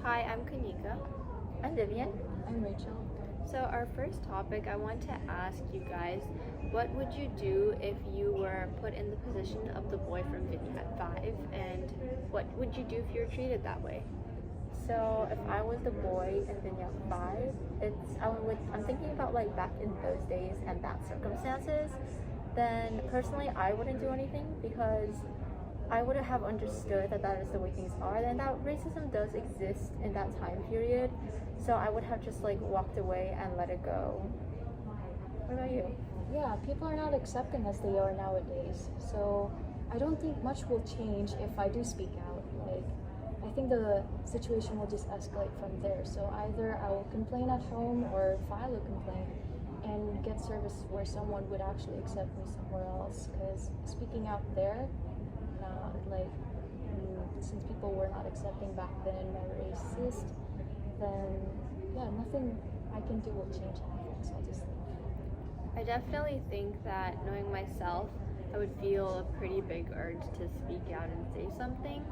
Hi, I'm Kanika. I'm Vivian. I'm Rachel. So, our first topic, I want to ask you guys, what would you do if you were put in the position of the boy from Vivian at 5? And what would you do if you were treated that way? So if I was the boy in Vinyl 5, I'm thinking about like back in those days and that circumstances, then personally I wouldn't do anything because I wouldn't have understood that that is the way things are and that racism does exist in that time period. So I would have just like walked away and let it go. What about you? Yeah, people are not accepting as they are nowadays. So I don't think much will change if I do speak out. I think the situation will just escalate from there. So either I will complain at home or file a complaint and get service where someone would actually accept me somewhere else. Because speaking out there, since people were not accepting back then my racist, then yeah, nothing I can do will change anything. So I'll just leave. I definitely think that knowing myself, I would feel a pretty big urge to speak out and say something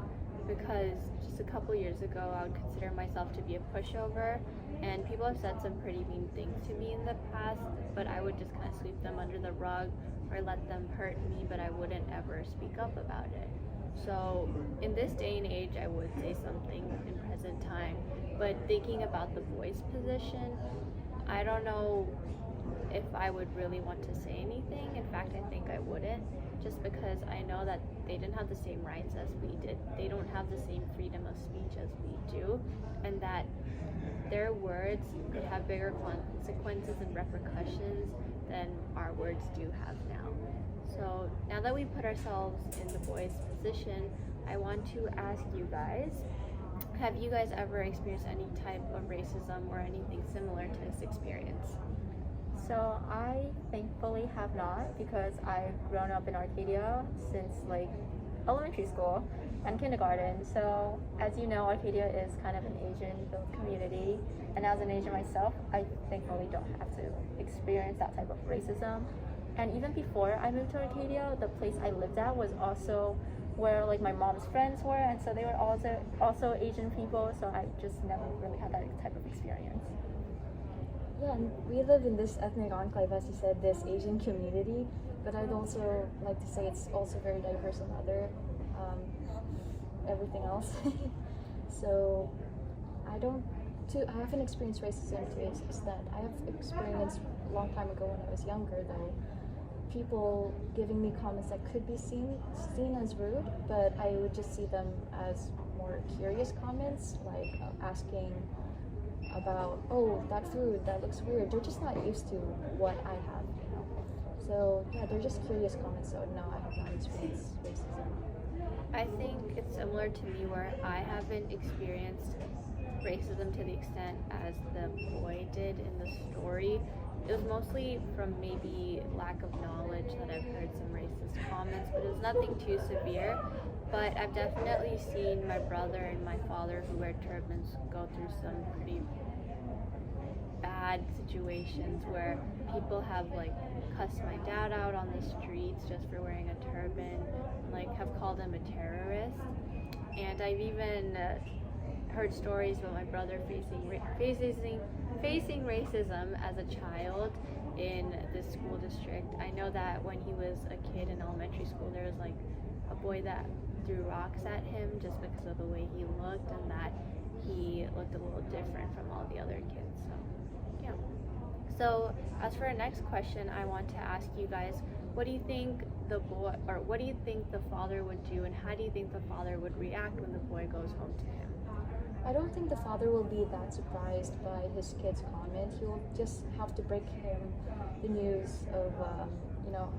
because just a couple years ago, I would consider myself to be a pushover, and people have said some pretty mean things to me in the past, but I would just kind of sweep them under the rug or let them hurt me, but I wouldn't ever speak up about it. So in this day and age, I would say something in present time, but thinking about the boys' position, I don't know if I would really want to say anything. In fact, I think I wouldn't, just because I know that they didn't have the same rights as we did. They don't have the same freedom of speech as we do, and that their words could have bigger consequences and repercussions than our words do have now. So now that we put ourselves in the boys' position, I want to ask you guys, have you guys ever experienced any type of racism or anything similar to this experience? So I thankfully have not because I've grown up in Arcadia since like elementary school and kindergarten. So as you know, Arcadia is kind of an Asian-filled community, and as an Asian myself, I thankfully don't have to experience that type of racism. And even before I moved to Arcadia, the place I lived at was also where like my mom's friends were, and so they were also Asian people. So I just never really had that type of experience. Yeah, and we live in this ethnic enclave, as you said, this Asian community, but I'd also like to say it's also very diverse in other everything else. So I haven't experienced racism to its extent. I have experienced a long time ago when I was younger, though, people giving me comments that could be seen as rude, but I would just see them as more curious comments, like asking about, oh, that food, that looks weird. They're just not used to what I have, So yeah, they're just curious comments, so no, I have not experienced racism. I think it's similar to me where I haven't experienced racism to the extent as the boy did in the story. It was mostly from maybe lack of knowledge that I've heard some racist comments, but it was nothing too severe. But I've definitely seen my brother and my father who wear turbans go through some pretty bad situations where people have like cussed my dad out on the streets just for wearing a turban, like have called him a terrorist. And I've even heard stories about my brother facing racism as a child in this school district. I know that when he was a kid in elementary school, there was like a boy that threw rocks at him just because of the way he looked and that he looked a little different from all the other kids. So yeah. So as for our next question, I want to ask you guys, what do you think the father would do, and how do you think the father would react when the boy goes home to him? I don't think the father will be that surprised by his kid's comment. He'll just have to break him the news of,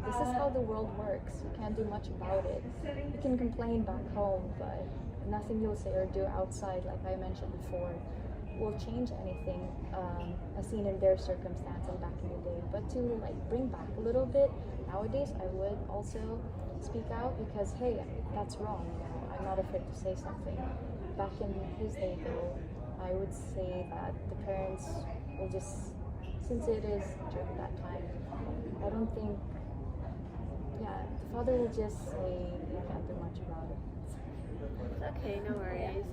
this is how the world works. You can't do much about it. You can complain back home, but nothing you'll say or do outside, like I mentioned before, will change anything as seen in their circumstance and back in the day. But to bring back a little bit, nowadays I would also speak out because, hey, that's wrong. I'm not afraid to say something. Back in his day, though, I would say that the parents will just, since it is during that time, I don't think, the father will just say you can't do much about it. It's okay, no worries.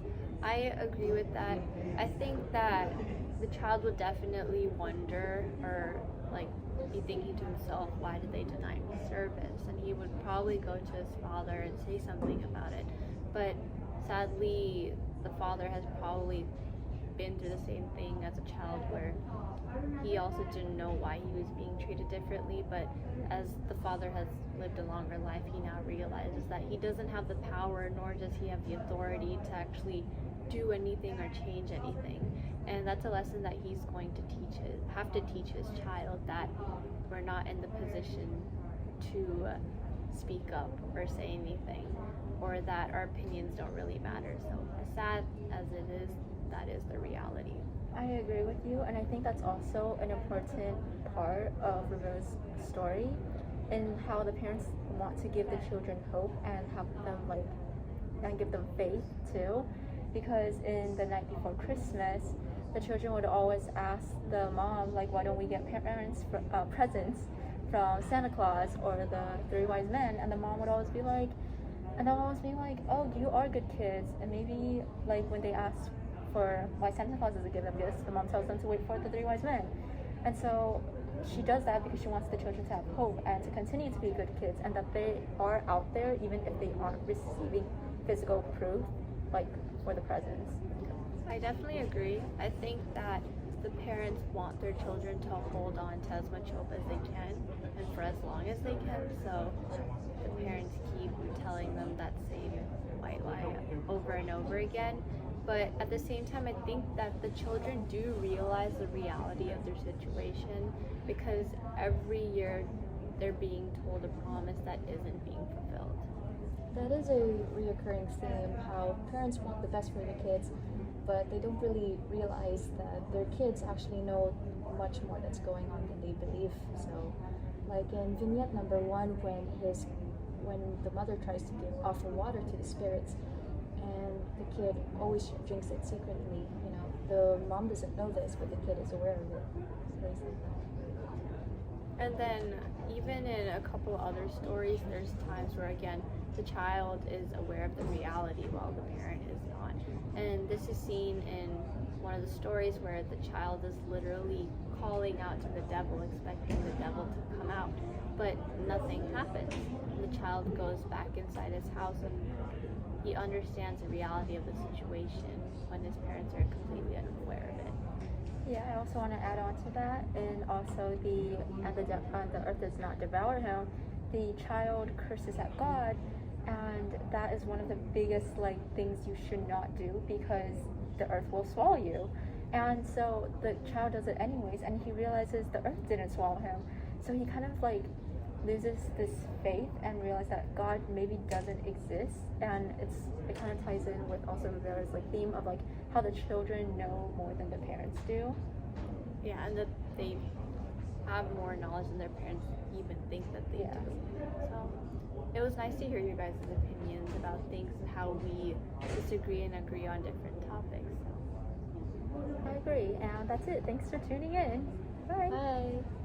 I agree with that. I think that the child would definitely wonder or like be thinking to himself, why did they deny me service? And he would probably go to his father and say something about it. But sadly, the father has probably been through the same thing as a child where he also didn't know why he was being treated differently, but as the father has lived a longer life, he now realizes that he doesn't have the power, nor does he have the authority to actually do anything or change anything. And that's a lesson that he's going to have to teach his child, that we're not in the position to speak up or say anything, or that our opinions don't really matter. So as sad as it is, that is the reality. I agree with you, and I think that's also an important part of River's story, in how the parents want to give the children hope and have them and give them faith too. Because in the night before Christmas, the children would always ask the mom, like, why don't we get presents from Santa Claus or the Three Wise Men? And the mom would always be like, oh, you are good kids. And maybe like when they ask for why Santa Claus doesn't give them gifts, the mom tells them to wait for the Three Wise Men. And so she does that because she wants the children to have hope and to continue to be good kids, and that they are out there even if they aren't receiving physical proof, like for the presents. I definitely agree. I think that the parents want their children to hold on to as much hope as they can and for as long as they can. So the parents keep telling them that same white lie over and over again. But at the same time, I think that the children do realize the reality of their situation, because every year they're being told a promise that isn't being fulfilled. That is a reoccurring theme, how parents want the best for their kids, but they don't really realize that their kids actually know much more that's going on than they believe. So, like in vignette number 1, when the mother tries to offer water to the spirits, and the kid always drinks it secretly. The mom doesn't know this, but the kid is aware of it. Crazy. And then even in a couple other stories, there's times where again the child is aware of the reality while the parent is not. And this is seen in one of the stories where the child is literally calling out to the devil, expecting the devil to come out, but nothing happens. The child goes back inside his house and he understands the reality of the situation when his parents are completely unaware of it. Yeah, I also want to add on to that, and also the earth does not devour him. The child curses at God, and that is one of the biggest things you should not do, because the earth will swallow you. And so the child does it anyways, and he realizes the earth didn't swallow him. So he kind of loses this faith and realizes that God maybe doesn't exist. And it kind of ties in with also Rivera's theme of how the children know more than the parents do. Yeah, and that they have more knowledge than their parents even think that they do. So it was nice to hear your guys' opinions about things and how we disagree and agree on different topics. So. I agree, and that's it. Thanks for tuning in. Bye. Bye.